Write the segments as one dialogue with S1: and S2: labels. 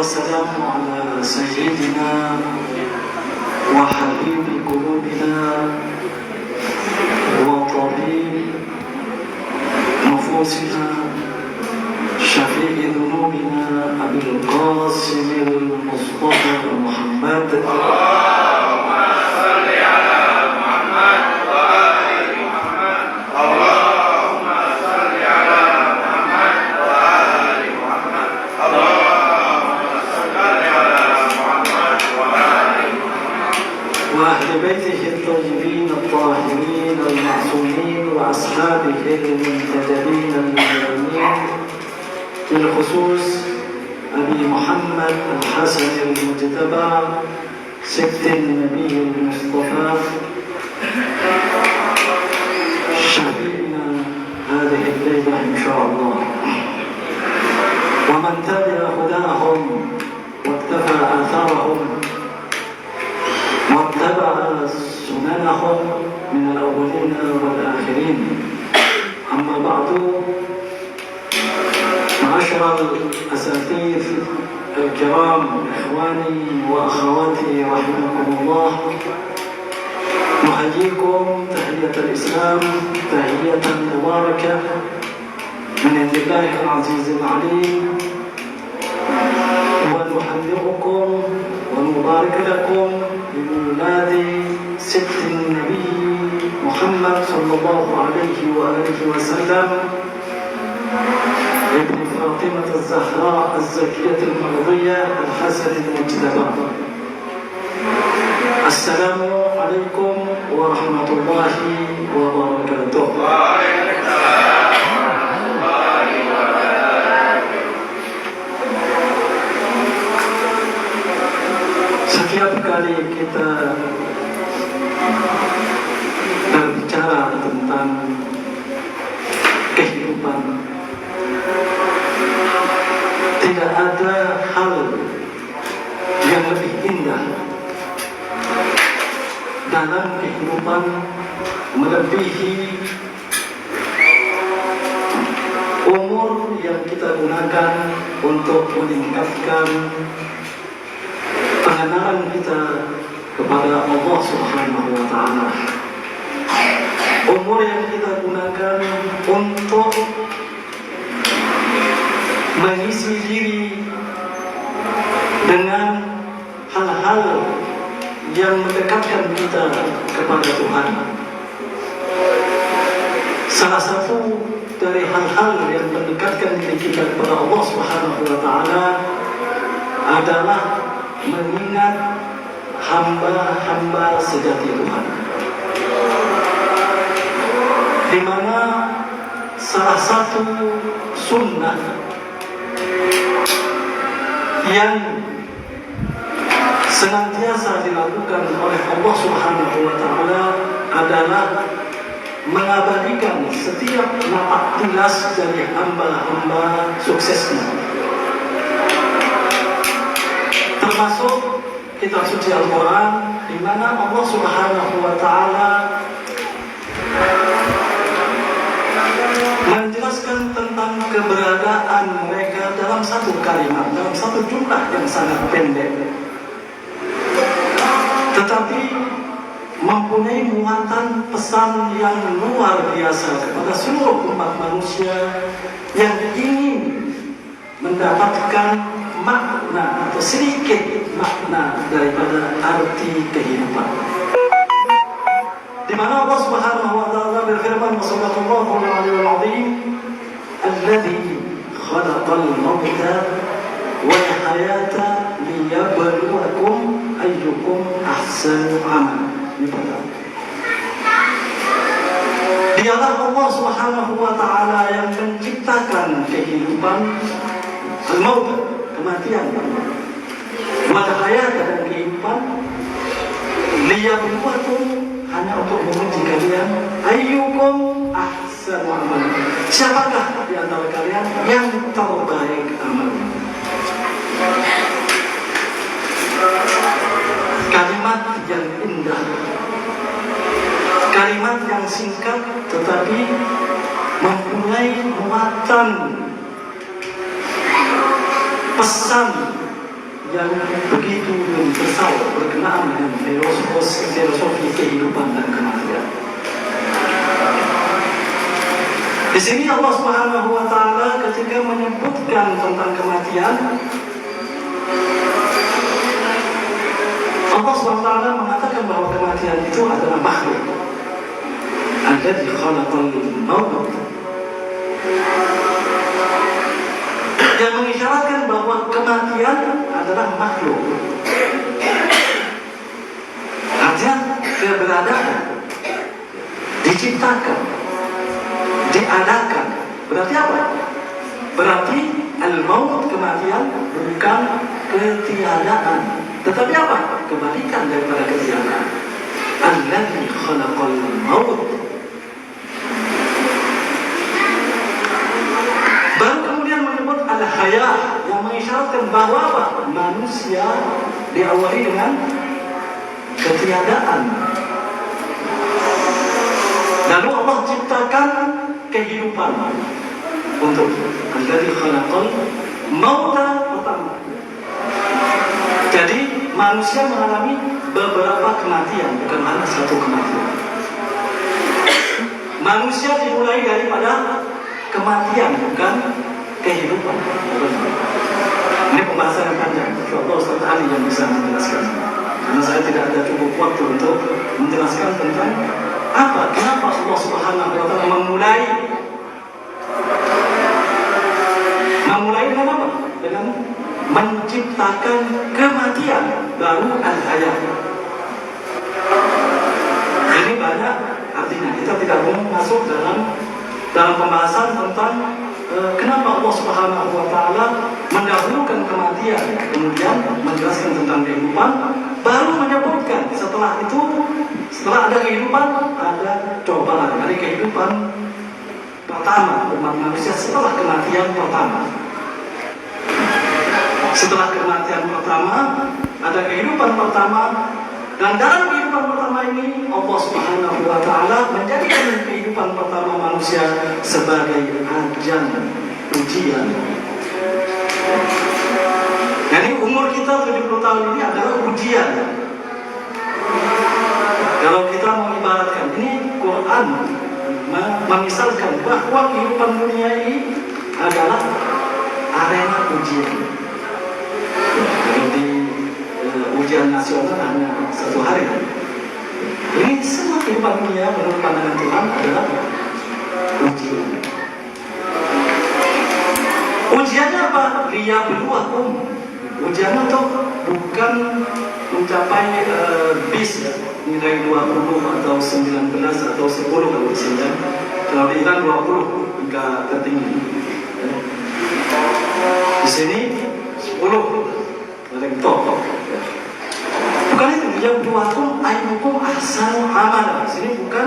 S1: والسلام على سيدنا وحبيب قلوبنا وطبيب نفوسنا شفيع ذنوبنا أبي القاسم المصطفى محمد اللهم صل على محمد وآل محمد اللهم صل على محمد وآل محمد اللهم صل على محمد وآل محمد وأهل بيته الطيبين الطاهرين المعصومين وأصحابه المنتدبين المؤمنين بالخصوص أبي محمد الحسن المجتبى سبط النبي المصطفى شفيعنا هذه الليلة إن شاء الله، ومن تبع هداهم واقتفى آثارهم واتبع سننهم من الأولين والآخرين. أما بعد، معاشر الأساتذة الكرام، إخواني وأخواتي رحمكم الله، نحييكم تحية الإسلام، تحية مباركة من عند الله العزيز العليم، ونحذركم ونبارك لكم بميلاد سبط النبي محمد صلى الله عليه وآله وسلم ابن فاطمة الزهراء الزكية المرضية الحسن المجتبى. السلام عليكم ورحمة الله وبركاته. Setiap kali kita berbicara tentang kehidupan, tidak ada hal yang lebih indah dalam kehidupan melebihi umur yang kita gunakan untuk meningkatkan pengenalan kita kepada Allah Subhanahu wa Ta'ala. Umur yang kita gunakan untuk mengisi diri dengan hal-hal yang mendekatkan kita kepada Tuhan. Salah satu dari hal-hal yang mendekatkan diri kita kepada Allah Subhanahu wa Ta'ala adalah mengingat hamba-hamba sejati Tuhan, di mana salah satu sunnah yang senantiasa dilakukan oleh Allah Subhanahu wa Ta'ala adalah mengabadikan setiap napak tilas dari hamba-hamba suksesnya, termasuk kitab suci Al-Quran, di mana Allah Subhanahu wa Ta'ala menjelaskan tentang keberadaan mereka dalam satu kalimat, dalam satu jumlah yang sangat pendek, tetapi mempunyai muatan pesan yang luar biasa kepada seluruh umat manusia yang ingin mendapatkan makna atau sedikit makna daripada arti kehidupan. Di mana Allah Subhanahu wa Ta'ala berfirman, "Wassallallahu alaihi wa sallam, alladzi khalaqal mauta wal hayata liyabluwakum ayyukum ahsanu amala." Dialah Allah Subhanahu wa Ta'ala yang menciptakan kehidupan, al-maut, kematian, wal hayata, dan kehidupan, liyabluwakum, hanya untuk menguji kalian, ayyukum ahsanu amala, siapakah di antara kalian yang terbaik amalnya. Kalimat yang indah, kalimat yang singkat tetapi mempunyai muatan pesan yang begitu universal berkenaan dengan filosofi kehidupan dan kematian. Di sini Allah Subhanahu wa taala ketika menyebutkan tentang kematian, Allah Subhanahu wa taala mengatakan bahwa kematian itu adalah makhluk. Alladzi khalaqal maut. Yang mengisyaratkan bahwa kematian adalah makhluk. Artinya keberadaan, diciptakan, diadakan. Berarti apa? Berarti al-maut, kematian, bukan ketiadaan, tetapi apa? Kebalikan daripada ketiadaan. Alladzi khalaqal maut. Baru kemudian menyebut al-haya, yang mengisyaratkan bahwa apa? Manusia diawali dengan ketiadaan. Lalu Allah ciptakan kehidupan untuk alladzi khalaqal mauta pertama. Jadi manusia mengalami beberapa kematian, bukan hanya satu kematian. Manusia dimulai daripada kematian, bukan kehidupan. Ini pembahasan yang panjang. Insyaallah Ustaz Ali yang bisa menjelaskan. Karena saya tidak ada cukup waktu untuk menjelaskan tentang apa, kenapa Allah Subhanahu wa taala memulai dengan apa? Dengan menciptakan kematian, baru al-hayat. Ini banyak artinya. Kita tidak mau masuk dalam pembahasan tentang kenapa Allah Subhanahu wa taala mendahulukan kematian, kemudian menjelaskan tentang kehidupan, baru menyebutkan setelah itu, setelah ada kehidupan, ada cobaan. Dari kehidupan pertama umat manusia setelah kematian pertama. Setelah kematian pertama, ada kehidupan pertama. Dan dalam kehidupan pertama ini, Allah Subhanahu wa taala menjadikan kehidupan pertama manusia sebagai ajang, ujian. Jadi umur kita 70 tahun ini adalah ujian. Kalau kita mengibaratkan, ini Quran memisalkan bahwa kehidupan dunia ini adalah arena ujian. Kalau di ujian nasional hanya satu hari. Ini semua kehidupan dunia menurut pandangan Tuhan adalah ujian. Ujiannya apa? Liyabluwakum. Ujiannya itu bukan mencapai bis nilai 20 atau 19 atau 10 kalau di sini. Kalau di Iran 20 hingga tertinggi. Di sini 10 paling top. Bukan itu, yang buatum ayukum ahsanu amala. Di sini bukan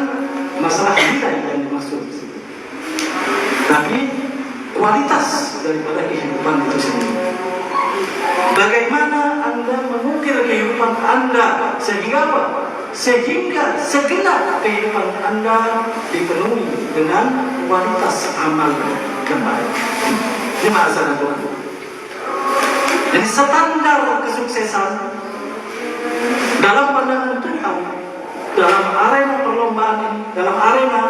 S1: masalah nilai yang dimaksud, tapi kualitas daripada kehidupan itu sendiri. Bagaimana Anda mengukir kehidupan Anda sehingga apa? Sehingga segenap kehidupan Anda dipenuhi dengan kualitas amal kembali. Ini masalah Tuhan. Jadi standar kesuksesan dalam pandangan Tuhan, dalam arena perlombaan ini, dalam arena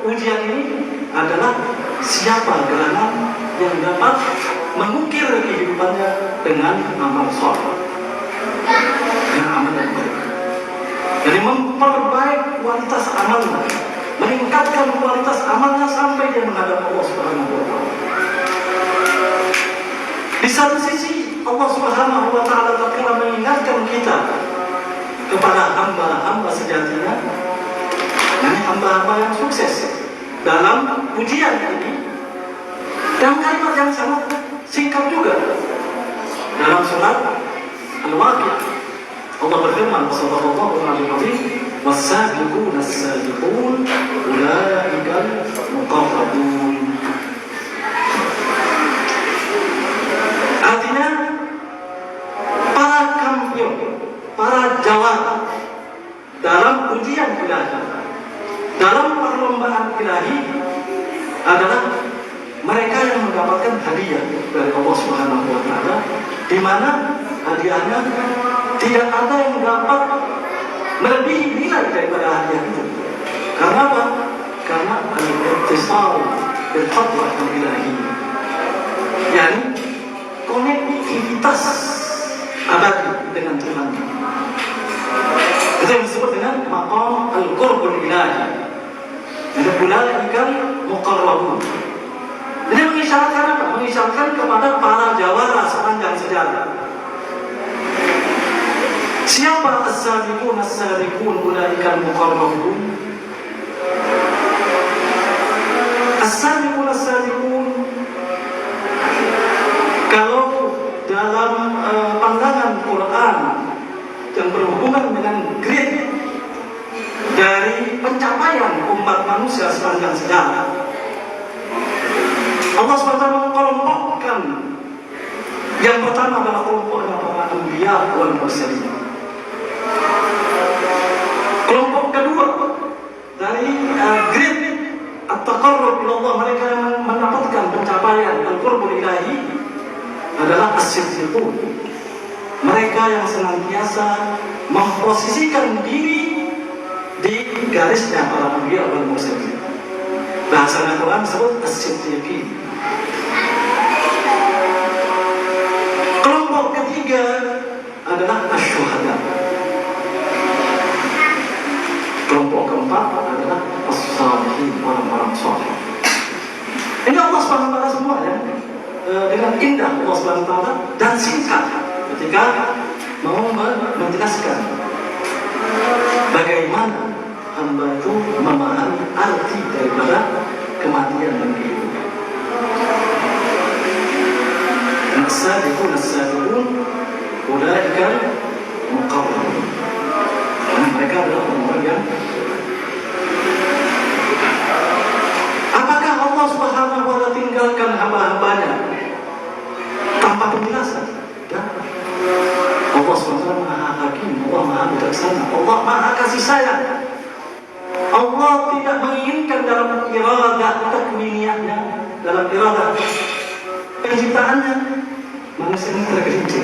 S1: ujian ini adalah siapa gerangan yang dapat mengukir kehidupannya dengan amal soleh, dengan amal yang baik. Jadi memperbaik kualitas amalnya, meningkatkan kualitas amalnya sampai dia menghadap Allah Subhanahu wa taala. Di satu sisi Allah Subhanahu wa taala tatkala mengingatkan kita kepada hamba-hamba sejatinya, ini hamba-hamba yang sukses dalam ujian ini, dalam kalimat yang sangat singkat juga dalam surat Al-Waqi'ah. Allah berfirman, sallallahu alaihi wasallam, was-sabiquna as-sabiqun ulaikal muqarrabun. Artinya para kampion, para jawab dalam ujian ilahi, dalam perlombaan ilahi adalah mereka yang mendapatkan hadiah dari Allah Subhanahu wa taala, di mana hadiahnya, tidak ada yang dapat melebihi nilai daripada hadiah itu. Karena apa? Karena al-ittisal bil hadrah ilahi, yakni konektivitas abadi dengan Tuhan. Itu yang disebut dengan maqam al-qurbul ilahi. Itu pula ikan muqarrabun. Ini mengisyaratkan apa? Mengisyaratkan kepada para jawara sepanjang sejarah. Siapa as-sabiqun as-sabiqun ulaika al-muqarrabun? As-sabiqun as-sabiqun, kalau dalam pandangan Quran yang berhubungan dengan grade dari pencapaian umat manusia sepanjang sejarah, Allah SWT mengelompokkan yang pertama adalah kelompoknya para anbiya wal mursalin. Kelompok kedua dari grade at-taqarrub ila Allah, mereka yang mendapatkan pencapaian al-qurbul ilahi adalah as-siddiqun, mereka yang senantiasa memposisikan diri di garisnya para anbiya wal mursalin. Bahasa Al-Quran disebut as-siddiqin. Kelompok ketiga adalah asyuhada. Kelompok keempat adalah as-salihin, orang-orang saleh. Ini Allah SWT semua ya, dengan indah Allah SWT dan singkat ketika mau menjelaskan bagaimana hamba itu memahami arti daripada kematian dan kehidupan. As-sabiqun as-sabiqun ulaika muqarrabun. Mereka adalah orang yang, apakah Allah Subhanahu wa ta'ala tinggalkan hamba-hambanya tanpa penjelasan? Dan Allah SWT Maha Hakim, Allah Maha Bijaksana, Allah Maha Kasih Sayang. Allah tidak menginginkan dalam iradah takwiniyahnya, dalam iradah penciptaannya, manusia ini tergelincir.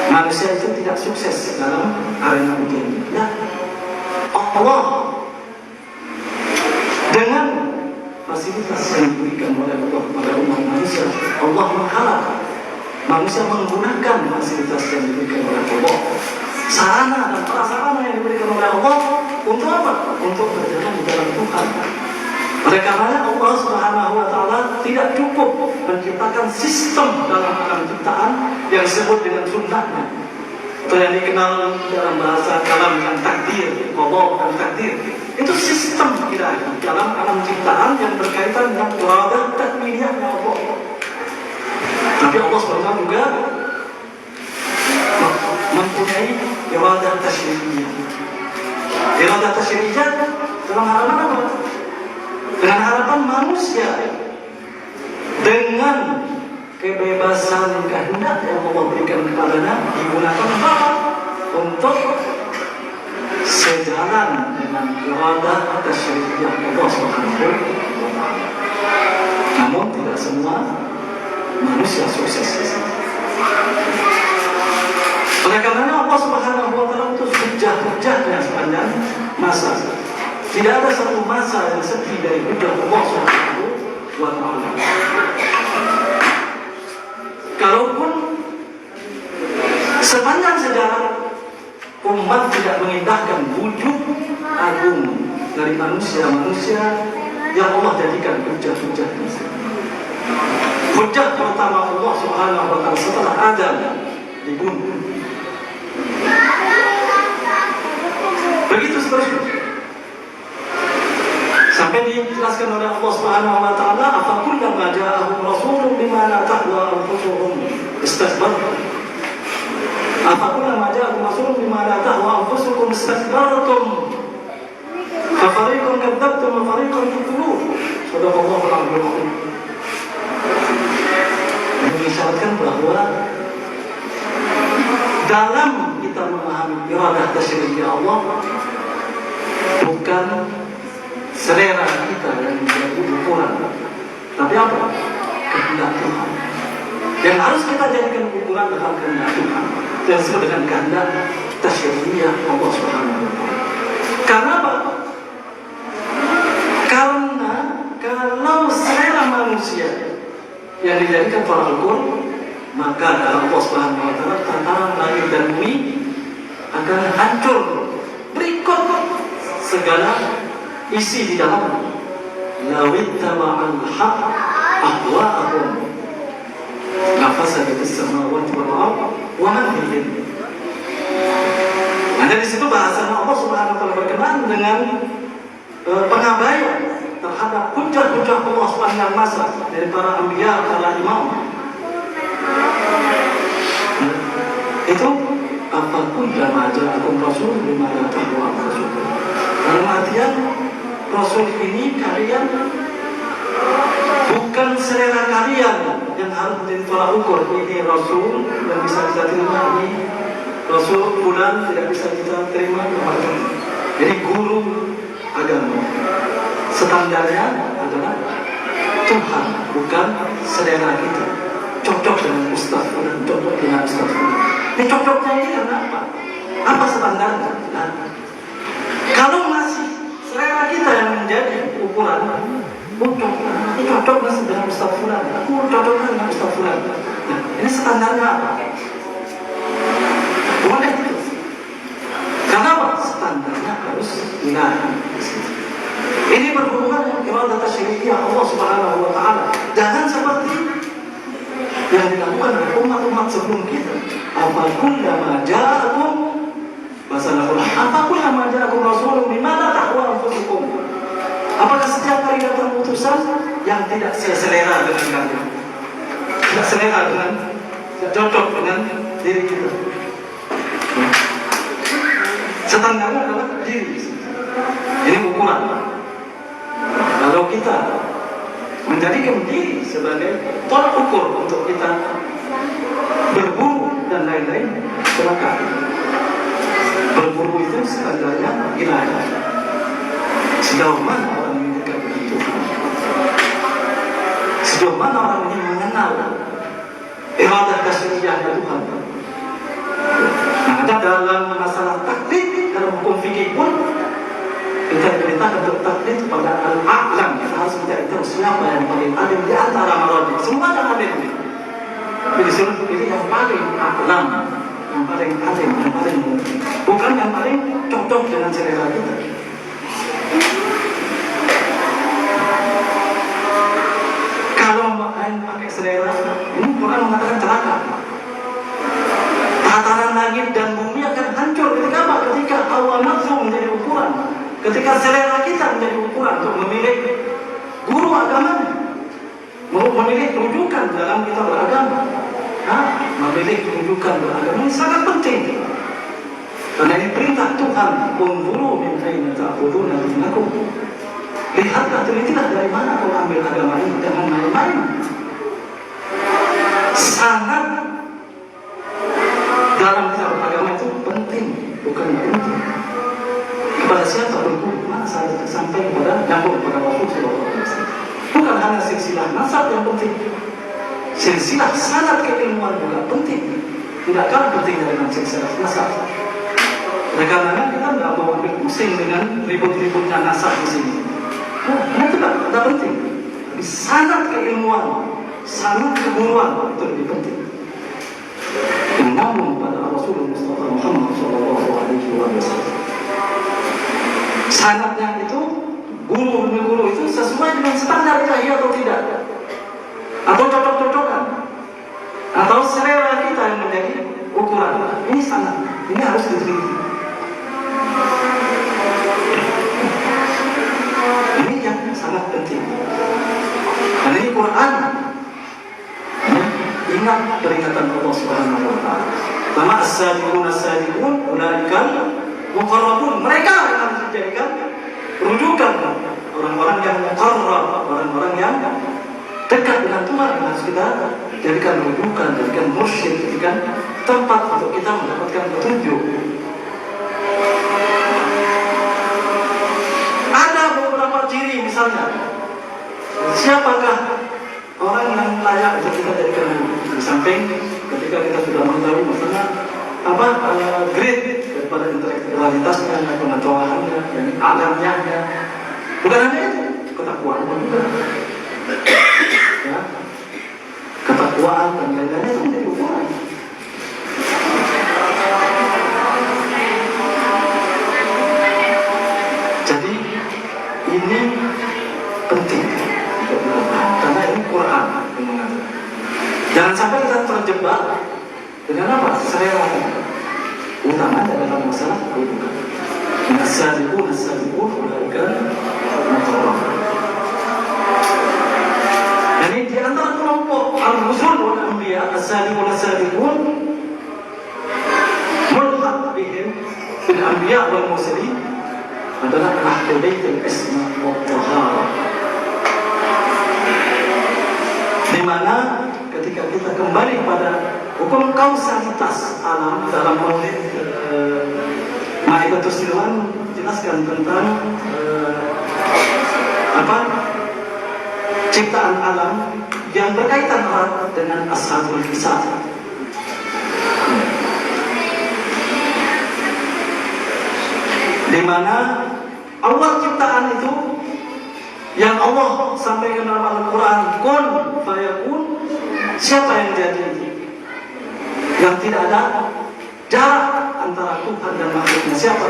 S1: Manusia itu tidak sukses dalam arena ujian. Ya, Allah dengan fasilitas yang diberikan oleh Allah kepada umat manusia, Allah mengharap manusia menggunakan fasilitas yang diberikan oleh Allah, sarana dan prasarana yang diberikan oleh Allah untuk apa? Untuk berjalan di dalam Tuhan. Oleh karenanya Allah Subhanahu wa ta'ala tidak cukup menciptakan sistem dalam alam ciptaan yang disebut dengan sunnahnya, atau yang dikenal dalam bahasa kalam dengan takdir, qada dan takdir. Itu sistem ilahi dalam alam ciptaan yang berkaitan dengan iradah takwiniyahnya Allah. Tapi Allah SWT juga mempunyai iradah tasyriyah. Iradah tasyriyah dalam harapan apa? Dengan harapan manusia dengan kebebasan kehendak yang Allah berikan kepadanya digunakan apa? Untuk sejalan dengan iradah tasyriyah Allah SWT. Namun tidak semua manusia sukses. Oleh karenanya Allah Subhanahu wa ta'ala itu hujah-hujahnya sepanjang masa. Tidak ada satu masa yang sepi dari hujah Allah Subhanahu wa ta'ala. Kalaupun sepanjang sejarah umat tidak mengindahkan wujud agung dari manusia-manusia yang Allah jadikan hujah-hujahnya. Hujah pertama Allah Subhanahu wa ta'ala setelah Adam dibunuh. Begitu seterusnya. Sampai dijelaskan oleh Allah Subhanahu wa ta'ala, afakullama ja'ahum rasulun bima la tahwa anfusuhum istakbartum. Afakullama ja'ahum rasulun bima la tahwa anfusuhum istakbartum. Fa fariqun kadzdzabtum wa fariqun tuqulun. Shadaqallahul azim. Mengisyaratkan bahwa dalam kita memahami iradah tasyriyah Allah bukan selera kita yang menjadi ukuran, tapi apa? Kehendak Tuhan yang harus kita jadikan ukuran dalam kehendak Tuhan. yang disebut dengan kehendak tasyri'iyah Allah Subhanahu wa taala. Karena apa? Karena kalau selera manusia yang dijadikan tolak ukur, maka dalam Allah Subhanahu wa taala tataran langit dan bumi akan hancur berikut segala isi di dalamnya. Lawittaba'al haqq ahwa'ahum lafasadat as-samawati wal ardh wa man fihinna. Ada di situ bahasan Allah Subhanahu wa taala berkenaan dengan pengabaian terhadap hujah-hujah Allah sepanjang masa dari para anbiya, para imam. Itu apapun jamaah ja'akum rasul bima la tahwa anfusukum. Dalam artian rasul ini kalian bukan selera kalian yang harus menjadi tolak ukur. Ini rasul yang bisa kita terima, ini rasul bulan tidak bisa kita terima. Jadi guru agama standarnya adalah Tuhan, bukan selera kita. Cocok dengan ustaz, bukan cocok dengan ustaz. Ini cocoknya ini karena apa? Apa standarnya? Nah, kalau masih selera kita yang menjadi ukuran, ini cocok masih dengan ustaz fulan, aku cocok dengan ustaz fulan. Nah, ini standarnya apa? Boleh itu. Karena apa? Standarnya harus dinaikkan. Ini berhubungan dengan iradah tasyri'iyah Allah Subhanahu wa taala. Jangan seperti yang dilakukan oleh umat-umat sebelum kita. Apapun nama ja'akum masalahul apapun nama ja'akum rasulun bimana tahwa anfusukum. Apakah setiap kali datang utusan yang tidak selera dengan kalian, tidak selera dengan, tidak cocok dengan diri kita? Standarnya adalah diri. Ini ukuran. Kalau kita menjadikan diri sebagai tolak ukur untuk kita berburu dan lain-lain, maka berburu itu standarnya ilahi. Sejauh mana orang ini dekat dengan Tuhan? Sejauh mana orang ini mengenal iradah tasyri'iyahnya Tuhan? Nah, ada dalam masalah taklid, dalam hukum fikih pun kita diperintahkan untuk taklid kepada al-a'lam. Kita harus mencari tahu siapa yang paling alim di antara maradi. Semua yang alim. Jadi suruh pilih yang paling a'lam, yang paling alim, yang paling mungkin, bukan yang paling cocok dengan selera kita. Kalau pakai selera, ini Quran mengatakan celaka. Tataran langit dan bumi akan hancur ketika apa? Ketika hawa nafsu menjadi ukuran, ketika selera kita menjadi ukuran untuk memilih guru agama, memilih rujukan dalam kita beragama. Memilih rujukan beragama ini sangat penting. Karena ini perintah Tuhan, unzuru min aina ta'khuduna dinakum. Lihatlah, telitilah dari mana kau ambil agama ini, jangan main-main. Sangat dalam kita beragama itu penting, bukan penting. Kepada siapa berguru? Mana saya sampai kepada nyambung kepada Rasul sallallahu alaihi wasallam. Bukan hanya silsilah nasab yang penting, silsilah sanad keilmuan juga penting. Tidak kalah pentingnya dengan silsilah nasab. Karena kita tidak mau ambil pusing dengan ribut-ributnya nasab di sini. Nah, itu tidak penting. Tapi sanad keilmuan, sanad keguruan itu lebih penting. Menyambung pada Rasulullah Mustafa Muhammad sallallahu alaihi wasallam. Sanadnya itu, guru demi guru itu sesuai dengan standar ilahi atau tidak, atau cocok-cocokan, atau selera kita yang menjadi ukuran. Ini sanad, ini harus diteliti. Ini yang sangat penting. Dan ini Quran. Ingat peringatan Allah Subhanahu wa taala. Pertama, as-sabiqun as-sabiqun ulaikal muqarrabun. Mereka yang harus dijadikan rujukan, orang-orang yang muqarrab, orang-orang yang dekat dengan Tuhan, yang harus kita jadikan rujukan, jadikan mursyid, jadikan tempat untuk kita mendapatkan petunjuk. Ada beberapa ciri, misalnya siapakah orang yang layak untuk kita jadikan guru. Di samping ketika kita sudah mengetahui misalnya grade daripada intelektualitasnya, pengetahuannya, dan agamnya. Bukan hanya itu, ketakwaan juga. Ya, ketakwaan dan lain-lain itu menjadi ukuran. Jadi ini penting untuk dilakukan karena ini Quran yang mengatur. Jangan sampai kita terjebak dengan apa? Selera utamanya dalam masalah kedudukan. As-sabiqun ulaika al-muqarrabun. Jadi di antara kelompok al-rusul wal anbiya, as-sabiqun mulhaq bihim bil anbiya wal mursalin adalah ahlul baitul isma wa tahara. Di mana ketika kita kembali pada hukum kausalitas alam dalam maulid Maidatus Ridwan jelaskan tentang ciptaan alam yang berkaitan erat dengan ashabul kisah. Di mana awal ciptaan itu yang Allah sampaikan dalam Al-Quran, kun fayakun, siapa yang jadi? Yang tidak ada jarak antara Tuhan dan makhluknya, siapa?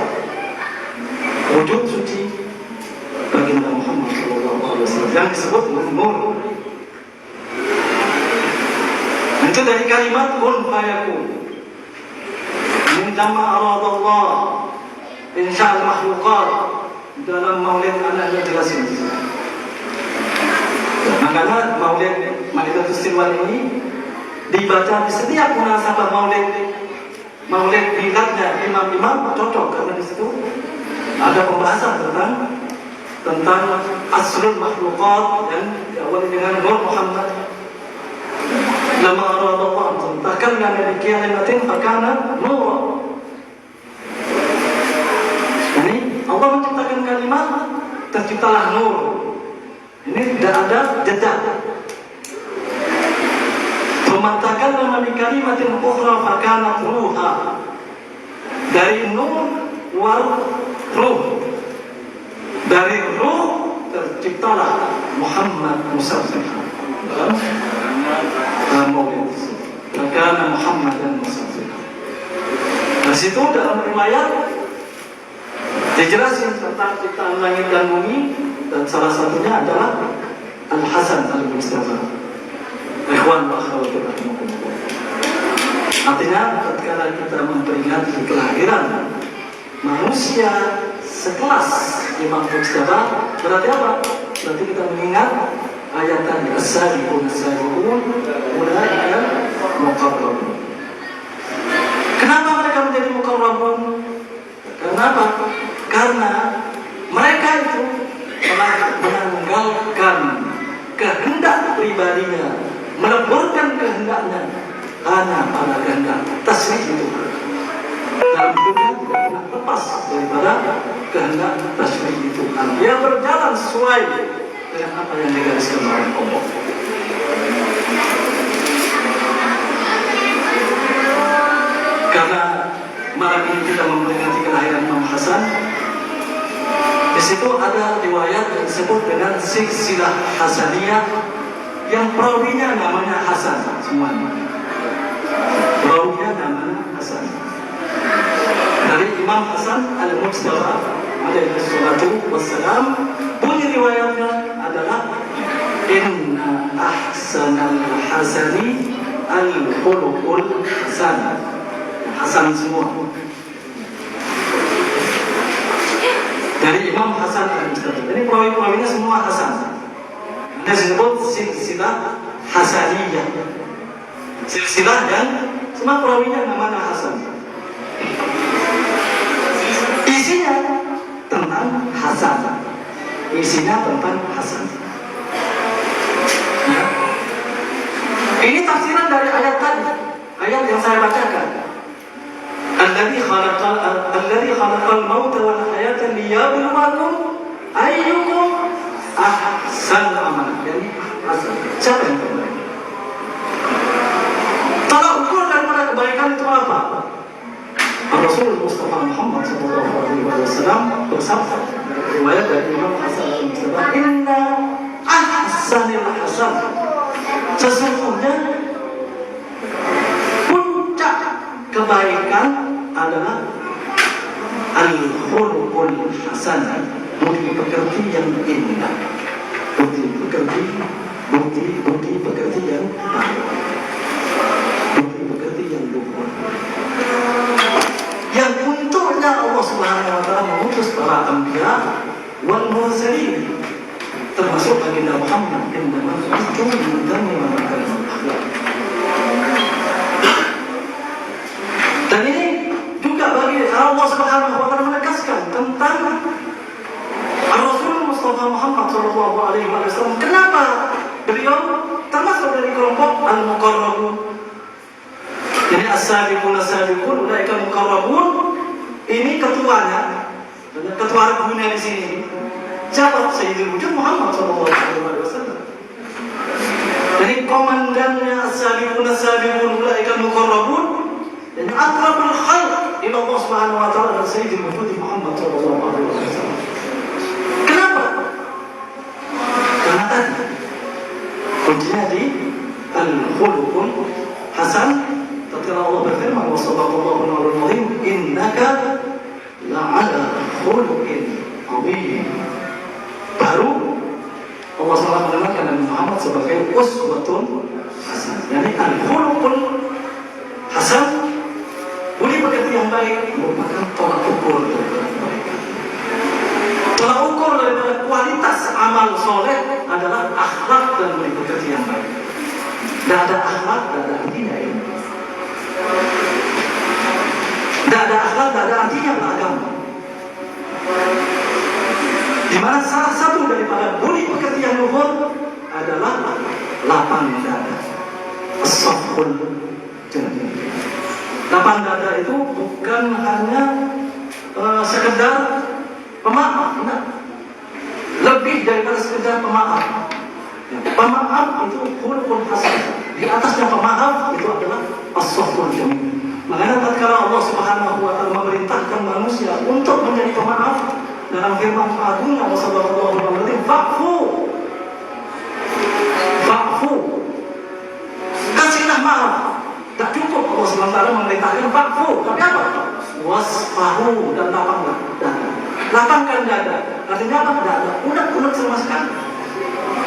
S1: Wujud suci baginda Muhammad SAW yang disebut nur. Itu dari kalimat kun fayakun. Indama aradallah insya'al makhlukat, dalam maulid anaknya jelasin. Makanya maulid Maidatus Ridwan ini dibaca di setiap munasabah maulid miladnya imam-imam cocok, karena di situ ada pembahasan tentang asrul makhlukat yang diawali dengan Nur Muhammad. Lama aradallah bahkan yang demikian kalimatin fakana nur. Ini Allah menciptakan kalimat, terciptalah nur. Ini tidak ada jeda. Mematakan nama kalimatin ukhra fakana ruha. Dari nur wal ruh. Dari ruh terciptalah Muhammad Musaffir. Maulid. Fakana Muhammadan Musaffir. Di situ dalam riwayat dijelasin tentang ciptaan langit dan bumi, dan salah satunya adalah Al-Hasan Al-Mustafa. Ikhwan wa akhwat rahimakumullah. Artinya ketika kita memperingati kelahiran manusia sekelas Imam Mustafa, berarti apa? Berarti kita mengingat ayat tadi, as-sabiqun ulaika muqarrabun. Kenapa mereka menjadi muqarrabun? Kenapa? Karena mereka itu telah menanggalkan kehendak pribadinya, meleburkan kehendaknya karena pada kehendak tasrif itu. Dalam hidupnya tidak pernah lepas daripada kehendak tasrif itu. Dia berjalan sesuai dengan apa yang digariskan oleh Allah. Karena malam ini kita memperingati kelahiran Imam Hasan. Di situ ada riwayat yang disebut dengan silsilah Hasaniyah, yang perawinya namanya Hasan semuanya. Perawinya namanya Hasan. Dari Imam Hasan Al-Mustafa alaihi salatu wassalam, bunyi riwayatnya adalah inna ahsanal hasani al-khuluqul hasan. Hasan semua. Dari Imam Hasan Al-Mustafa. Ini perawi-perawinya semua Hasan. Ini disebut silsilah Hasaniyah. Silsilah dan semua perawinya namanya Hasan. Isinya tentang Hasan. Isinya tentang Hasan. Ya. Ini tafsiran dari ayat tadi, ayat yang saya bacakan. Alladzi khalaqal mauta wal hayata liyabluwakum ayyukum ahsanu amala. Jadi siapa yang terbaik? Tolak ukur daripada kebaikan itu apa? Rasul Mustafa Muhammad SAW bersabda, riwayat dari Imam Hasan al-Mustafa, inna ahsanil hasan, sesungguhnya puncak kebaikan adalah al-khuluqul hasan, budi pekerti yang indah, budi pekerti yang baik, budi pekerti yang luhur, yang untuknya Allah Subhanahu wa taala mengutus para anbiya wal mursalin, termasuk baginda Muhammad yang itu dan mengamalkan akhlak. Dan ini juga bagi Allah Subhanahu wa taala menegaskan tentang Rasul Mustafa Muhammad sallallahu alaihi wasallam. Kenapa beliau termasuk dari kelompok al-muqarrabun? Jadi as-sabiqun ulaika al-muqarrabun. Ini ketuanya, ketua argunya di sini. Siapa? Sayyidul Wujud Muhammad sallallahu alaihi wasallam. Jadi komandannya as-sabiqun ulaika al-muqarrabun. Dan akrabul khalq ila Allah Subhanahu wa taala dan Sayyidul Wujud Muhammad sallallahu alaihi wasallam. Kenapa? Karena tadi kuncinya di al-khuluqul hasan. Tatkala Allah berfirman, wa sallallahu alaihi wa sallam, innaka la'ala khuluqin azim. Baru Allah SWT menamakan Nabi Muhammad sebagai uswatun hasan. Yani al-khuluqul hasan, budi pekerti yang baik, merupakan tolak ukur daripada kebaikan. Tolak ukur daripada kualitas amal soleh adalah akhlak dan budi pekerti yang baik. Tidak ada akhlak, tidak ada artinya ini. Tidak ada akhlak, tidak ada artinya beragama. Di mana salah satu daripada budi pekerti yang luhur adalah lapang dada, as-safhul jamil. Lapang dada itu bukan hanya sekedar pemaaf, nah. Lebih daripada sekedar pemaaf. Pemaaf itu khuluqul hasan. Di atasnya pemaaf itu adalah as-safhul jamil. Makanya tatkala Allah Subhanahu wa taala memerintahkan manusia untuk menjadi pemaaf dalam firman Agung Allah sallallahu alaihi wasallam, fa'fu. Kasihlah maaf. Tak cukup Allah SWT memerintahkan fa'fu, tapi apa? Wasfahu, dan lapanglah dada. Lapangkan dada. Artinya apa? Dada unek-unek sama sekali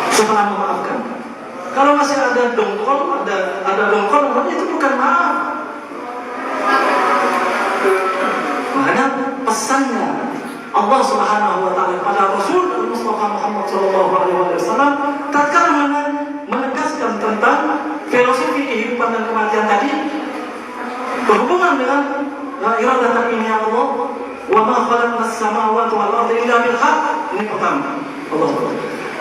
S1: setelah memaafkan. Kalau masih ada dongkol, ada dongkol, itu bukan maaf. Makanya pesannya Allah Subhanahu wa taala pada Rasul Mustafa Muhammad sallallahu alaihi wasallam tatkala menegaskan tentang filosofi kehidupan dan kematian tadi berhubungan dengan iradah ini Allah, wa ma khalaqnas samawati wal arda illa bil haqq. Ini pertama. Allah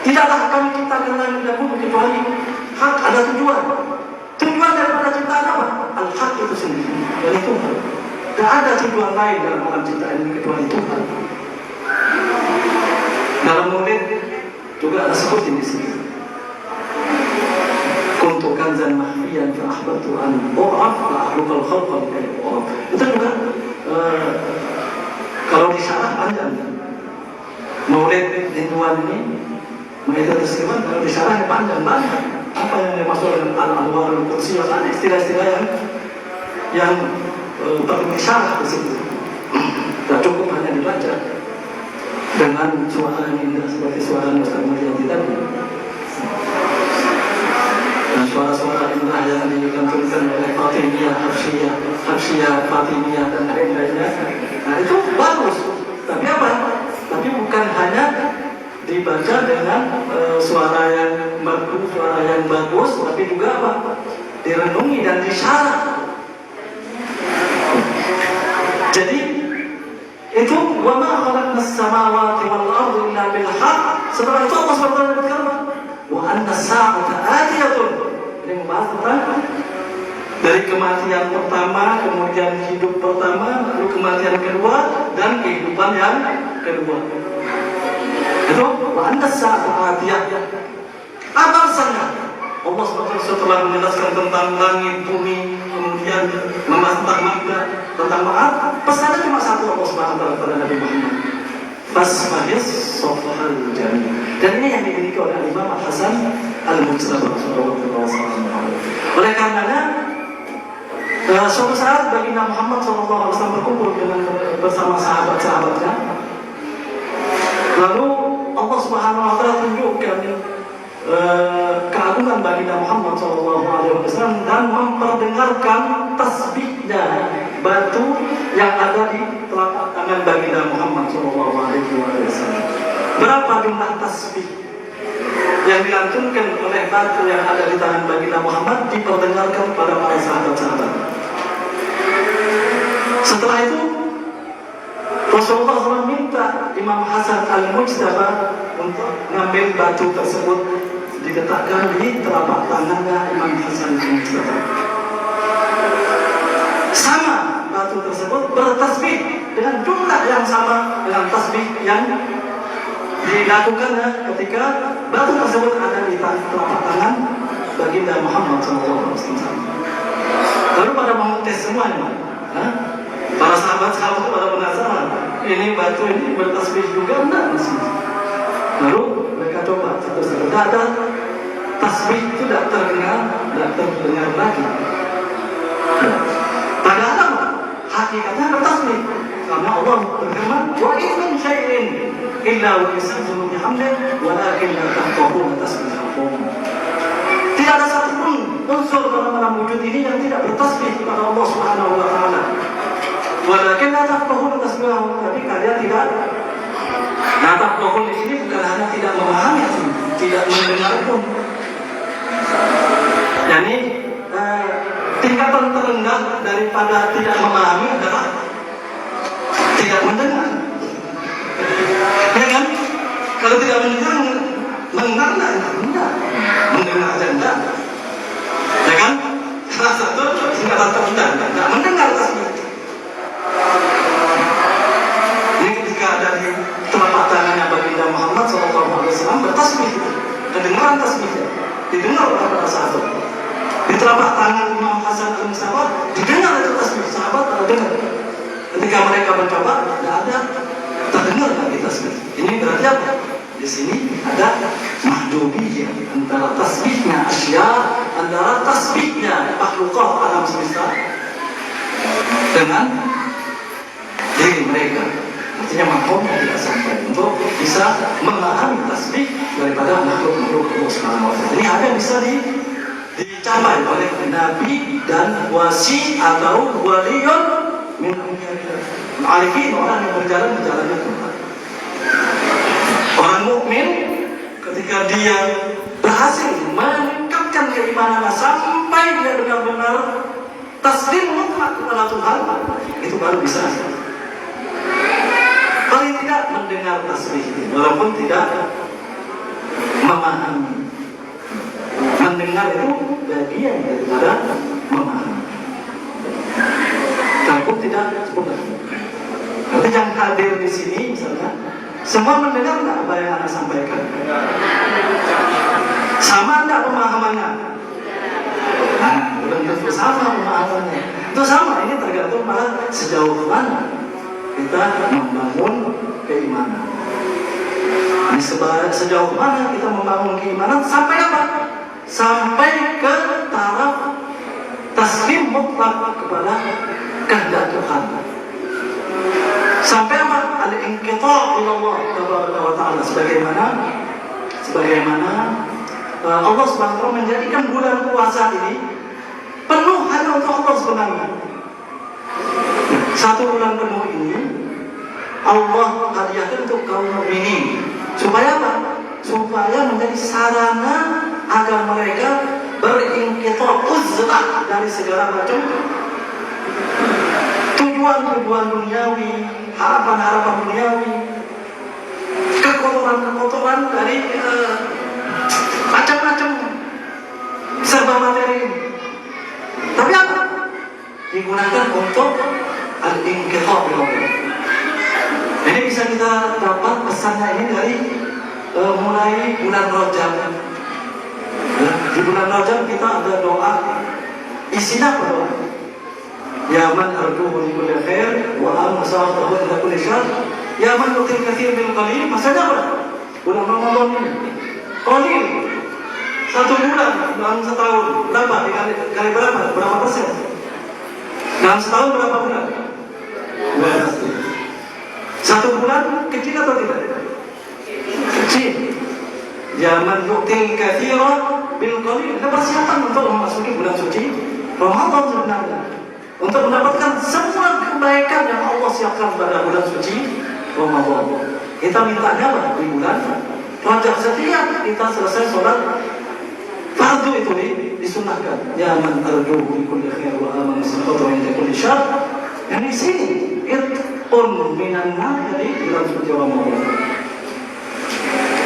S1: tidaklah kami ciptakan langit dan bumi kecuali hak, ada tujuan. Tujuan daripada ciptaan apa? Al-haq itu sendiri, dari Tuhan. Tidak ada tujuan lain dalam alam ciptaan ini kecuali Tuhan. Dalam Maulid juga ada sebutin di sini. Kuntu kanzan mahfiyan fa ahbabtu an u'raf wa ahlukal khalqa bi u'raf. Itu juga kalau disyarah panjang. Maulid Ridwan ini Maidatul Siman kalau disyarah panjang banget. Apa yang dimaksud dengan al-anwar al-qudsiyah, ada istilah-istilah yang perlu disyarah di situ. Tidak cukup hanya dibaca dengan suara yang indah seperti suara Ustaz Mulyadi tadi. Dan suara-suara indah yang digantunkan oleh Fatimiyah, Hafsiyah, Fatimiyah dan lain-lainnya. Nah itu bagus. Tapi apa? Tapi bukan hanya dibaca dengan suara yang bagus, tapi juga apa? Direnungi dan disyarah. Jadi itu wa ma khalaqnas samawati wal ardi illa bil haqq. Setelah itu Allah SWT berkata, wa anna as-sa'ata atiyatun. Ini membahas tentang dari kematian pertama, kemudian hidup pertama, lalu kematian kedua, dan kehidupan yang kedua. Itu wa anna as-sa'ata atiyatun. Apa pesannya? Allah SWT setelah menjelaskan tentang langit, bumi, kemudian memasang makna tentang maaf, pesannya cuma satu Allah Subhanahu wa taala kepada Nabi Muhammad. Fasfahis safhal jamil. Dan ini yang dimiliki oleh Imam Hasan Al-Mujtaba. Oleh karenanya suatu saat baginda Muhammad SAW berkumpul bersama sahabat-sahabatnya. Lalu Allah Subhanahu wa taala tunjukkan keagungan baginda Muhammad SAW dan memperdengarkan tasbihnya batu yang ada di telapak tangan baginda Muhammad SAW. Berapa jumlah tasbih yang dilantunkan oleh batu yang ada di tangan baginda Muhammad diperdengarkan pada para sahabat-sahabat. Setelah itu Rasulullah SAW minta Imam Hasan Al-Mujtaba untuk mengambil batu tersebut, diletakkan di telapak tangannya Imam Hasan Al-Mujtaba. Sama batu tersebut bertasbih dengan jumlah yang sama dengan tasbih yang dilakukannya ketika batu tersebut ada di telapak tangan baginda Muhammad SAW. Lalu pada mengetes semuanya, para sahabat-sahabat pada penasaran, ini batu ini bertasbih juga enggak masih? Lalu mereka coba satu-satu, tidak ada tasbih itu tidak terdengar lagi. Padahal apa? Hakikatnya bertasbih. Karena Allah berfirman, wa in min syai'in illa wa yusabbihu bihamdihi walakin la tafqahuna tasbihahum. Tidak ada satupun unsur dalam alam wujud ini yang tidak bertasbih kepada Allah Subhanahu wa taala. Walakin la tafqahuna tasbihahum, tapi kalian tidak. La tafqahun di sini bukan hanya tidak memahami, tidak mendengar pun. Yani tingkatan terendah daripada tidak memahami adalah tidak mendengar. Ya kan? Kalau tidak mendengar, mendengar enggak? Mendengar aja enggak? Ya kan? Salah satu tingkatan terendah enggak mendengar tasbih. Ini ketika ada di telapak tangannya baginda Muhammad SAW bertasbih, kedengaran tasbihnya didengar oleh para sahabat. Di telapak tangan Imam Hasan Al-Mujtaba didengar itu tasbih, sahabat ada dengar. Ketika mereka mencoba, tidak ada terdengar lagi tasbih. Ini berarti apa? Di sini ada mahdubiyah antara tasbihnya asya, antara tasbihnya makhlukah alam semesta dengan diri mereka. Artinya makomnya tidak sampai untuk bisa memahami tasbih daripada makhluk-makhluk Allah Subhanahu wa taala. Ini ada bisa dicapai oleh nabi dan wasi atau waliyun min arifin, orang yang berjalan di jalannya Tuhan. Orang mukmin ketika dia berhasil meningkatkan keimanannya sampai dia benar-benar taslim mutlak kepada Tuhan, itu baru bisa paling tidak mendengar tasbih, walaupun tidak memahami. Mendengar itu bagian daripada memahami. Walaupun tidak sempurna. Nanti yang hadir di sini misalnya, semua mendengar nggak apa yang Anda sampaikan? Sama nggak pemahamannya? Nah, belum tentu sama pemahamannya. Itu sama, ini tergantung pada sejauh mana kita membangun keimanan. Ini sejauh mana kita membangun keimanan sampai apa? Sampai ke taraf taslim mutlak kepada kehendak Tuhan. Sampai apa? Al-inqita' ila Allah Taala, sebagaimana Allah Subhanahu wa taala menjadikan bulan puasa ini penuh hanya untuk Allah sebenarnya. Satu bulan penuh ini Allah hadiahkan untuk kaum mukminin. Supaya apa? Supaya menjadi sarana agar mereka berinqita', uzlah dari segala macam tujuan-tujuan duniawi, harapan-harapan duniawi, kekotoran-kekotoran dari macam-macam serba materi. Tapi apa? Digunakan untuk al-inqita' bil Allah. Ini bisa kita dapat pesannya ini dari mulai bulan Rajab. Di bulan Rajab kita ada doa. Isinya apa doa? Ya man arjuhu li kulli khair wa amsatahu ila kulli syarr. Ya man yu'til katsir bil qalil. Masanya apa? Bulan Ramadan ini qalil. 1 bulan dalam setahun berapa? Kali berapa? Berapa persen? Dalam setahun berapa bulan? 1 bulan kecil atau tidak? Kecil. Ya man yu'til katsira bil qalil. Kita persiapan untuk memasuki bulan suci Ramadan sebenarnya, untuk mendapatkan semua kebaikan yang Allah siapkan pada bulan suci Ramadan. Kita mintanya apa? Di bulan Rajab setiap kita selesai sholat fardu itu disunahkan. Ya man arjuhu li kulli khair wa amanu sabata min kulli syarr. Yang di sini itqun minan nar, dari bulan suci Ramadan.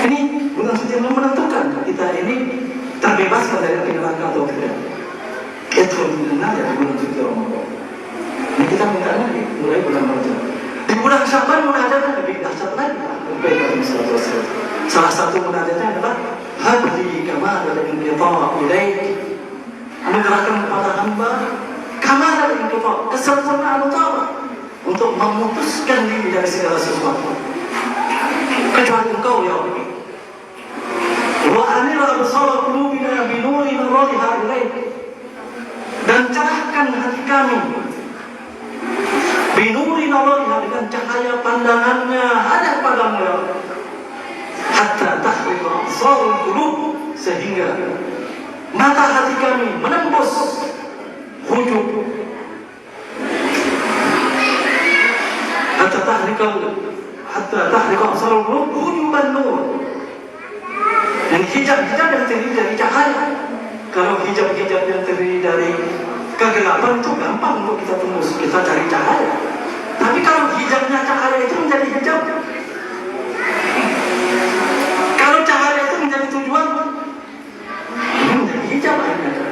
S1: Ini bulan suci yang menentukan kita ini terbebaskan dari api neraka atau tidak. Itqun minan nar, dari bulan suci Ramadan. Ini kita mintanya mulai bulan Rajab. Di bulan Syaban munajatnya lebih dahsyat lagi. Salah satu munajatnya adalah habli kama dari inqita' ilaik. Anugerahkan kepada hamba kama dari inqita', kesempurnaan untuk memutuskan diri dari segala sesuatu kecuali Engkau ya Allah. Wa anil absara qulubina bi nuri nurha ilaik. Dan cerahkan hati kami binuri nawariha, dengan cahaya pandangannya hanya padamu ya Allah. Hatta tahriqa absarul qulub, sehingga mata hati kami menembus hujub. Hatta tahriqa absarul qulub hujuban nur. Dan hijab-hijab yang terdiri dari cahaya. Kalau hijab-hijab yang terdiri dari kegelapan itu gampang untuk kita tembus, kita cari cahaya. Tapi kalau hijabnya cahaya itu menjadi hijab, kalau cahaya itu menjadi tujuan, ini menjadi hijab akhirnya.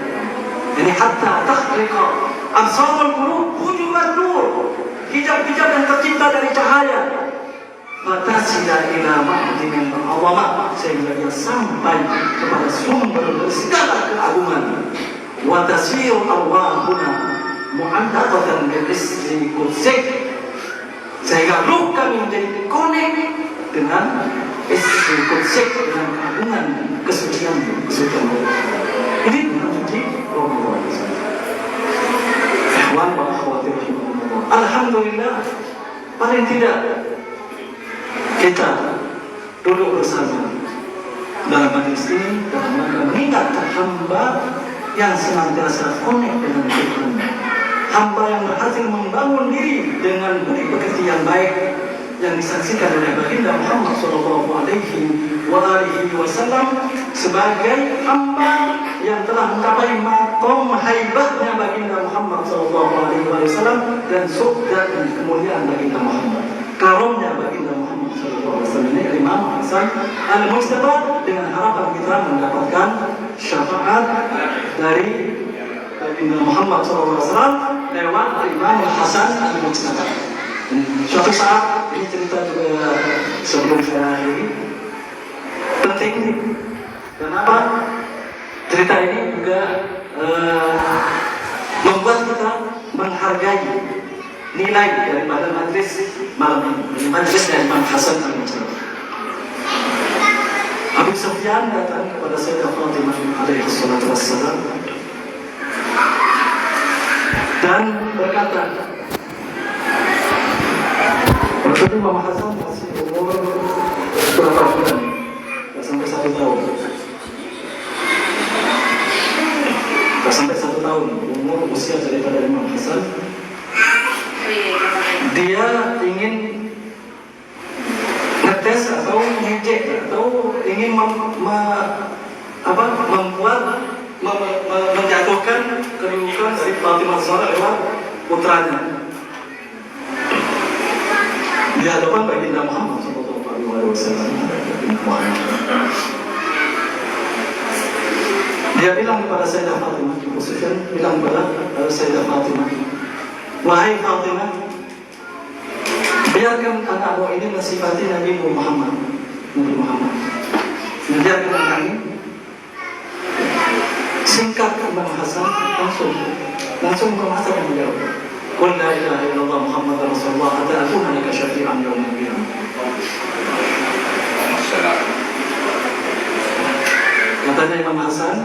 S1: Ini hatta tahriqa absarul qulub hujuban nur, hijab-hijab yang tercipta dari cahaya. Fatasila ila ma'dinin azamah, sehingga dia sampai kepada sumber segala keagungan. Wa tasiru arwahuna mu'allaqatan bil isri kursi, sehingga ruh kami menjadi konek dengan isri kursi, dengan keagungan kesucian Allah. Ini bukan suci Ramadan. Ikhwan wa akhwati rahimahumullah, alhamdulillah, paling tidak kita duduk bersama dalam majelis ini dalam rangka mengingat hamba yang senantiasa konek dengan Tuhan, hamba yang berhasil membangun diri dengan budi pekerti yang baik yang disaksikan oleh baginda Muhammad SAW sebagai hamba yang telah mencapai maqam haibahnya baginda Muhammad SAW dan surga dan kemuliaan baginda Muhammad, karomnya baginda Muhammad SAW. Ini Imam Hasan Al-Mujtaba, dengan harapan kita mendapatkan syafaat dari baginda Muhammad SAW lewat Imam Hasan Al-Mujtaba. Suatu saat, ini cerita juga sebelum saya akhiri, penting nih. Kenapa? Cerita ini juga membuat kita menghargai nilai daripada majlis malam ini, majlis dari Imam Hasan Al-Mujtaba. Abu Sufyan datang kepada Sayyidah Fatimah alaihi salatu wassalam dan berkata, waktu itu Imam Hasan masih umur berapa bulan? Tidak sampai 1 tahun. Tidak sampai 1 tahun umur usia daripada Imam Hasan. Dia ingin ngetes atau ngejek atau ingin menjatuhkan kedudukan dari Fatimah Zahra lewat putranya di hadapan baginda Muhammad SAW. Dia bilang kepada Sayyidah Fatimah, Abu Sufyan bilang kepada Sayyidah Fatimah, wahai Fatimah, biarkan anakmu ini mensifati Nabi Muhammad. Biarkan anak ini. Singkat Imam Hasan langsung Imam Hasan yang menjawab, Qul la ilaha illallah Muhammadar Rasulullah hatta akuna laka syafi'an yaumil qiyamah. Katanya Imam Hasan,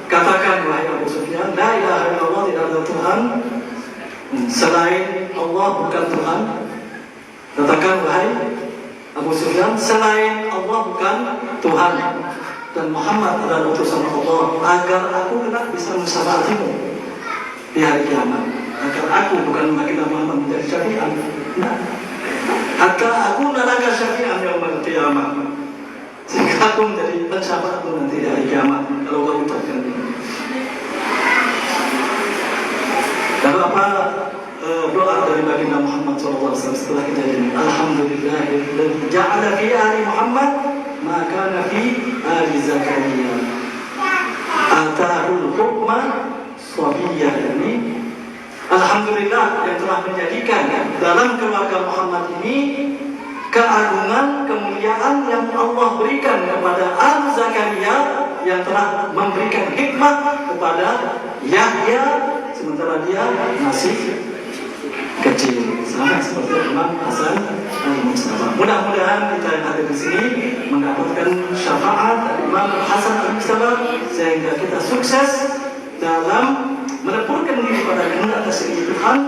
S1: katakan wahai Abu Sufyan, la ilaha illallah, tidak ada Tuhan selain Allah, bukan Tuhan. Katakan wahai Abu Sufyan, selain Allah bukan Tuhan, dan Muhammad adalah utusan Allah, agar aku kelak bisa mensyafa'atimu di hari kiamat, agar aku bukan baginda Muhammad menjadi syafi'an. Nah, hatta aku nalaka syafi'an yaumil qiyamah, sehingga aku menjadi pensyafaatmu nanti di hari kiamat kalau kau ucapkan ini. Lalu apa doa dari baginda Muhammad SAW setelah kejadian ini? Alhamdulillahilladzi ja'ala fi ali Muhammad ma kana fi ali Zakaria atahul hukma sabiyyah. Ini alhamdulillah yang telah menjadikan dalam keluarga Muhammad ini keagungan, kemuliaan yang Allah berikan kepada Al Zakaria, yang telah memberikan hikmah kepada Yahya sementara dia masih kecil, sama seperti Imam Hasan al-Mustafa. Mudah-mudahan kita yang hadir di sini mendapatkan syafaat dari Imam Hasan al-Mustafa, sehingga kita sukses dalam melepaskan diri pada kehendak tasawuf Tuhan,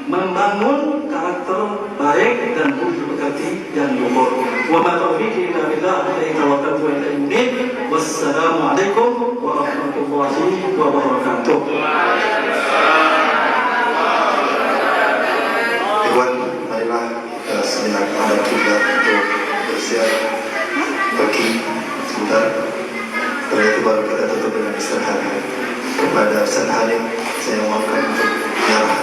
S1: membangun karakter baik dan budi pekerti yang luhur. Wa ma taufiqi illa billah, alaihi tawakkaltu wa ilaihi unib. Wassalamualaikum warahmatullahi wabarakatuh.
S2: Ikhwan, marilah kita sejenak menghadap kiblat untuk bersiap pergi sebentar. Setelah itu baru kita tutup dengan istirahat. Kepada Ustaz Halim, saya mohonkan untuk menyerah.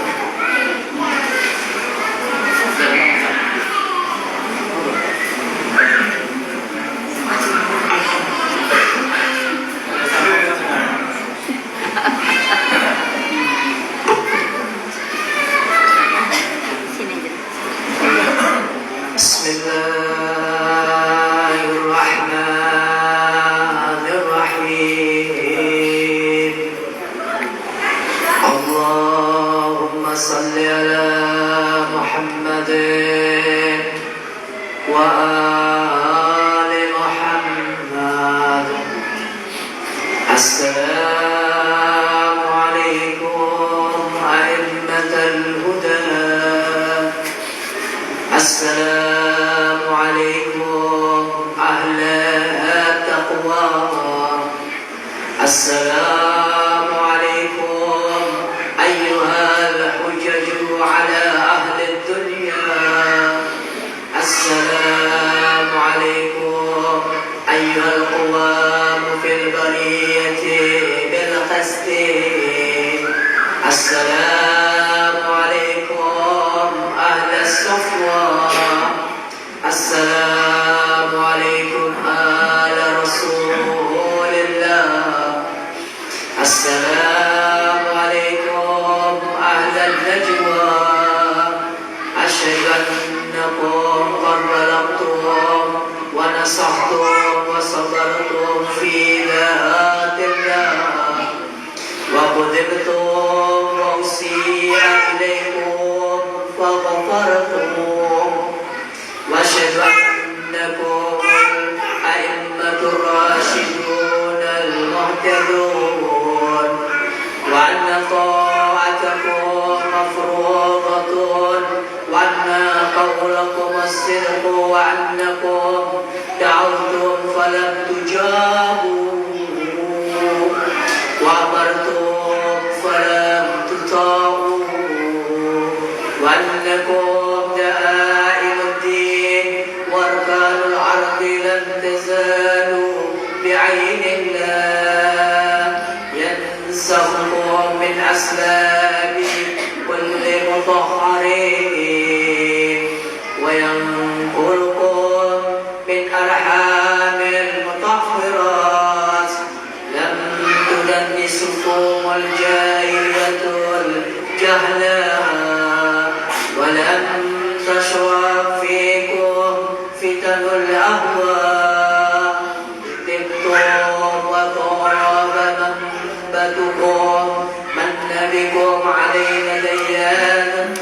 S3: من بكم علينا ديان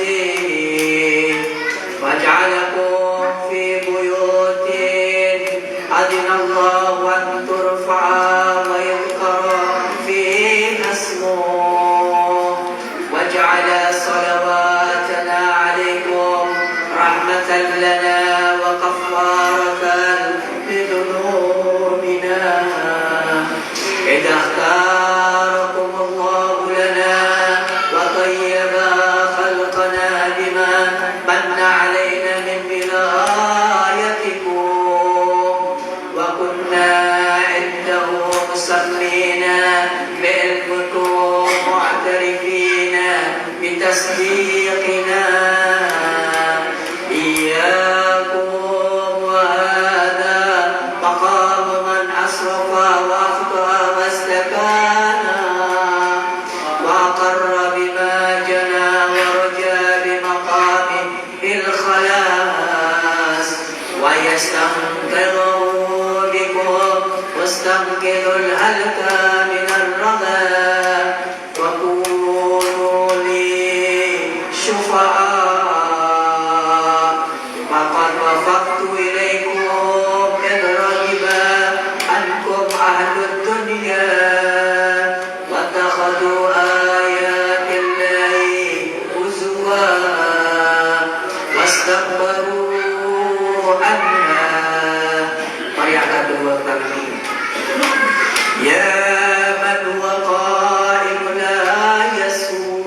S3: مصلين بعلمكم معترفين بتصديقنا إياكم، وهذا مقام من أسرف وأخطأ واستكان وأقر بما جنى ورجى بمقام الخلاص ويستنقذه بكم واستنقذ الهلك من الرغى وكونوا لي شفعاء فقد وفقت إليكم إذ رغب عنكم أهل الدنيا واتخذوا آيات الله هزوا واستكبروا عنها. Ayat kedua kami. Ya man huwa qa'im la yasu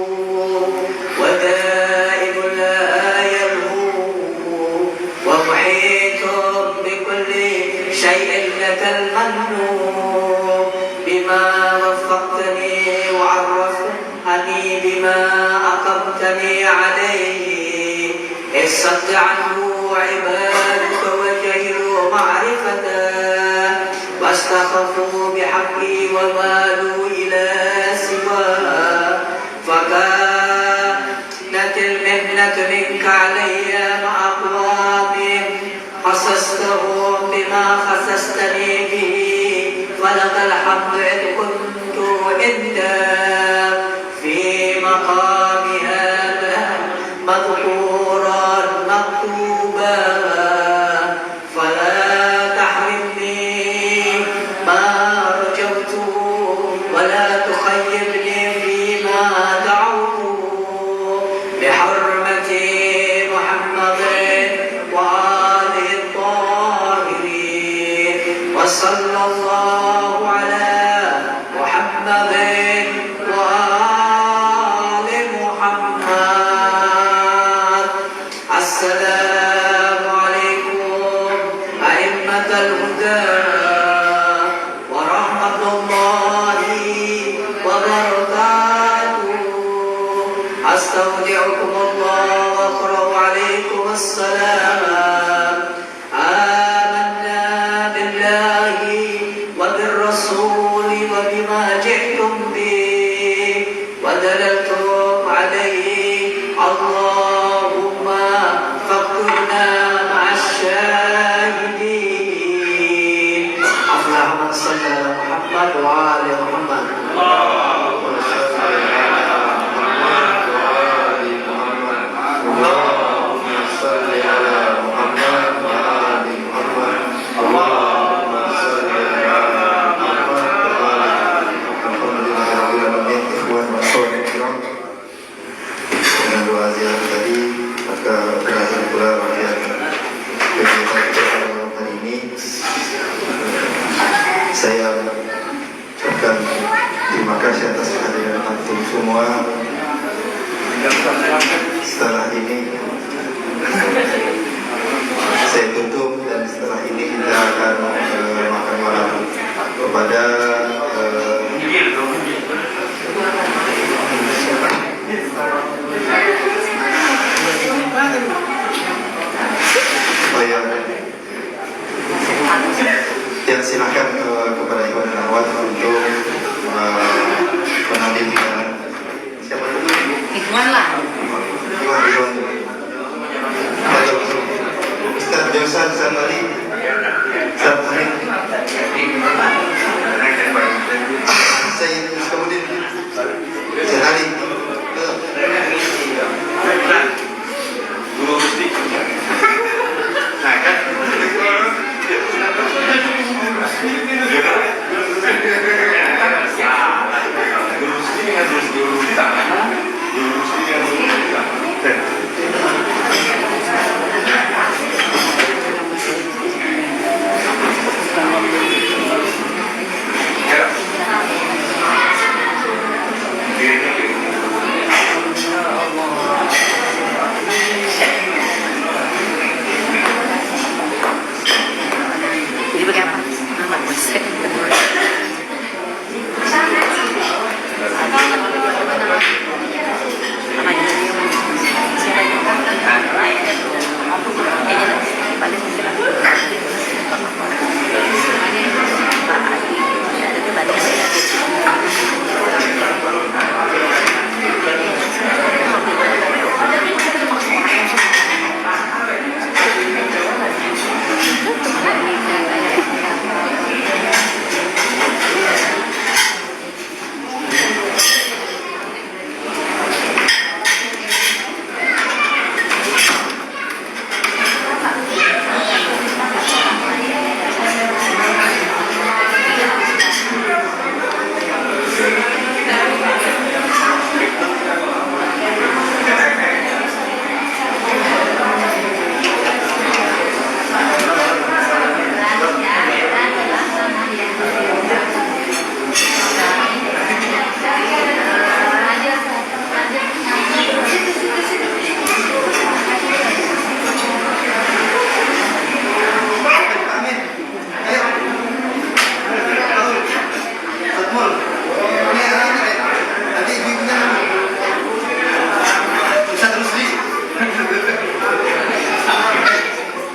S3: wa da'im la yalhu wa muhitum bi kulli shay'in lakal mannu bima waffaqtani wa 'arraftani bima aqamtani 'alayhi isadda 'anhu 'ibaduka wa jahilu ma'rifatan واستخفوا بحقي ومالوا إلى سواه فكانت المنة منك علي مع أقوام خصصتهم بما خصصتني به فلك الحمد إذ كنت عند في مقام هذا مذكورا مكتوبا ولا تخيبني فيما دعوت بحرمة محمد وآله الطاهرين وصلى الله على محمد وآل محمد. السلام عليكم أئمة الهدى ورحمة الله وبركاته. أستودعكم الله وأقرأ عليكم السلام. آمنا بالله وبالرسول وبما جئتم به ودللتم عليه اللهم فاكتبنا مع الشاهدين. اللهم صل على محمد وآل محمد.
S2: Dengan doa ziarah tadi, maka berakhir pula rangkaian kegiatan kita hari ini. Saya ucapkan terima kasih atas kehadiran antum semua. Setelah ini saya tutup dan setelah ini kita akan makan malam kepada yang silakan kepada Iwan dan Awad untuk mengambil hidangan. Siapa dulu?
S4: Ikhwan lah.
S2: Iwan. Atau Ustaz Josan Samali. Samali. Mul. Ini nanti ibu-ibunya bisa terus di.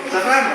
S2: Safran.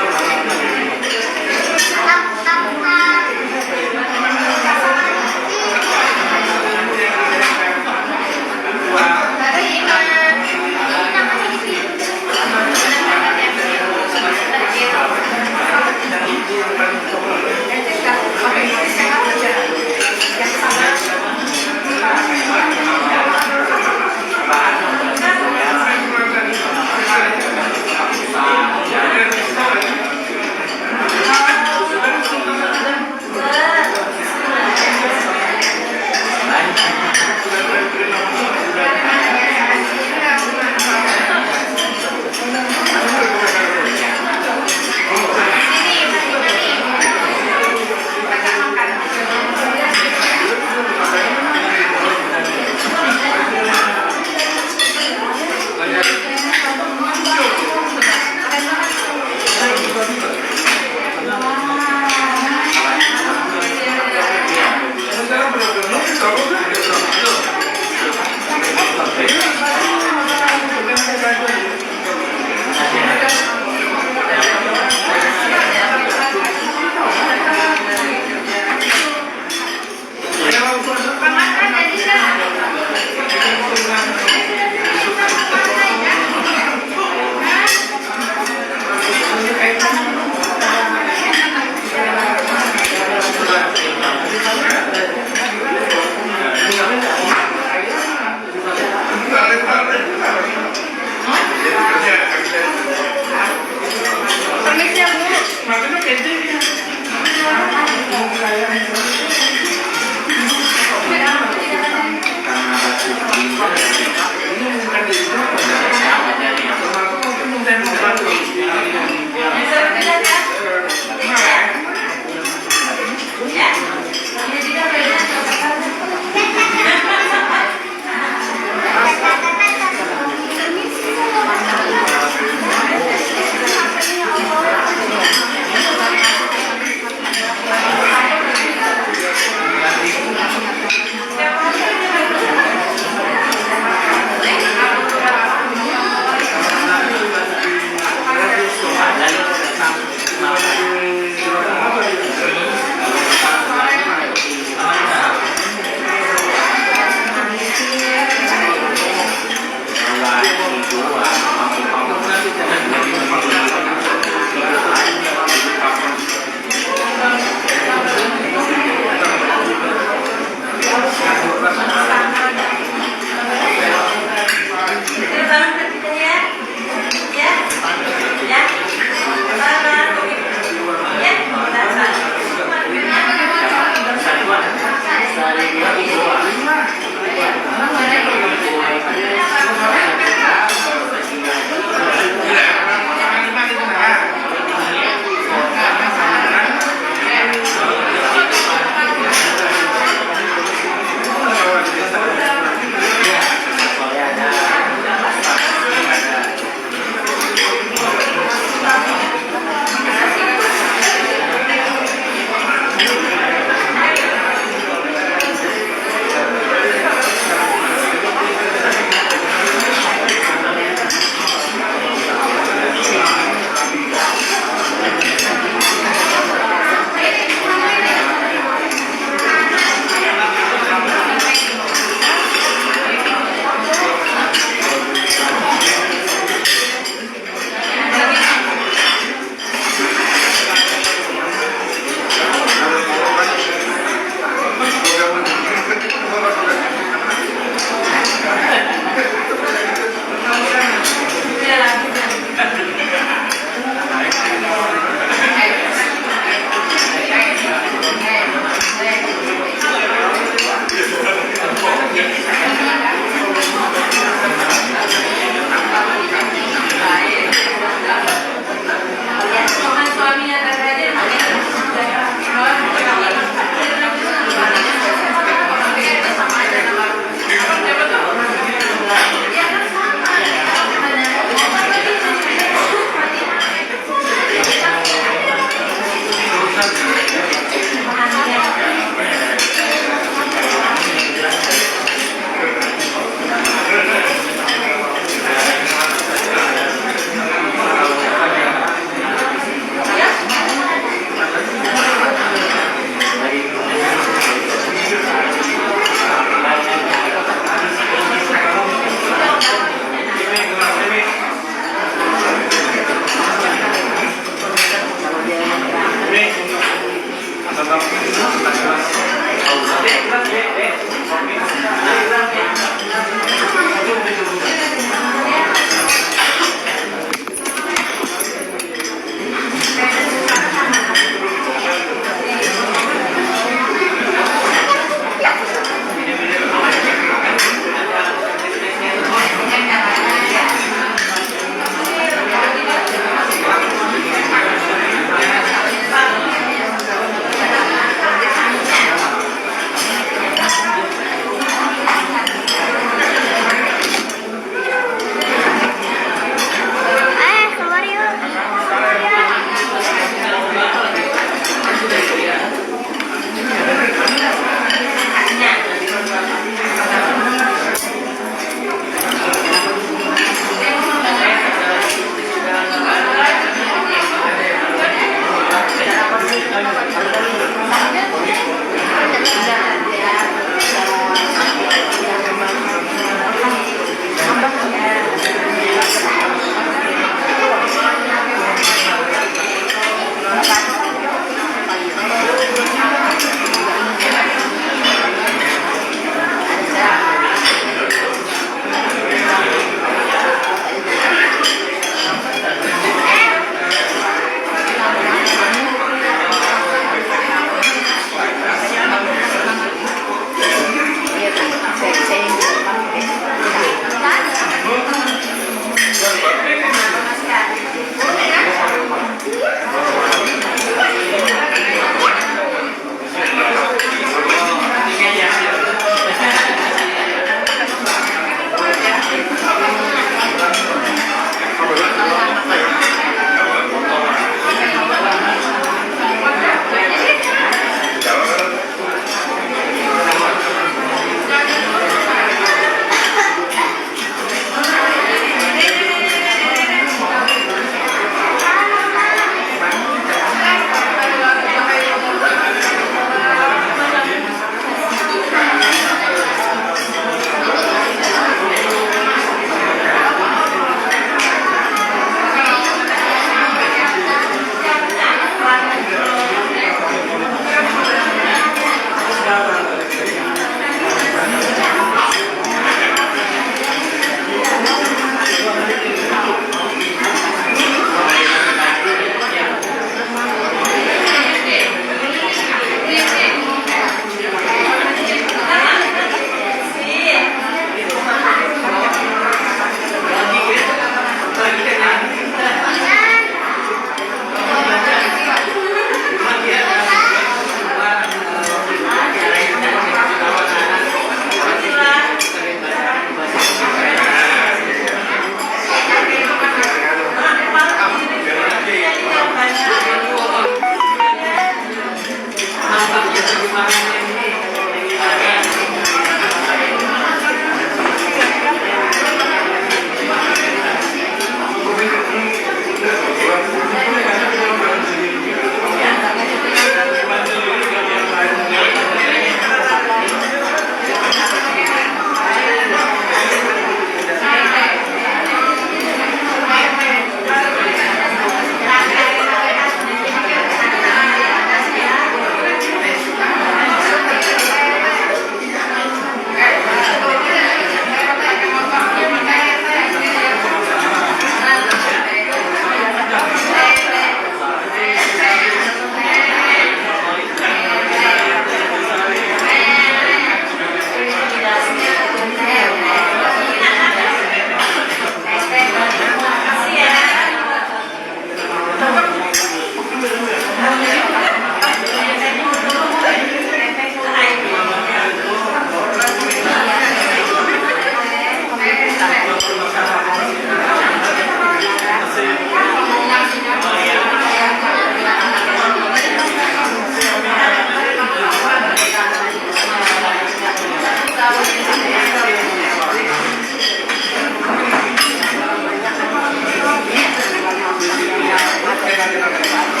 S3: warahmatullahi wabarakatuh.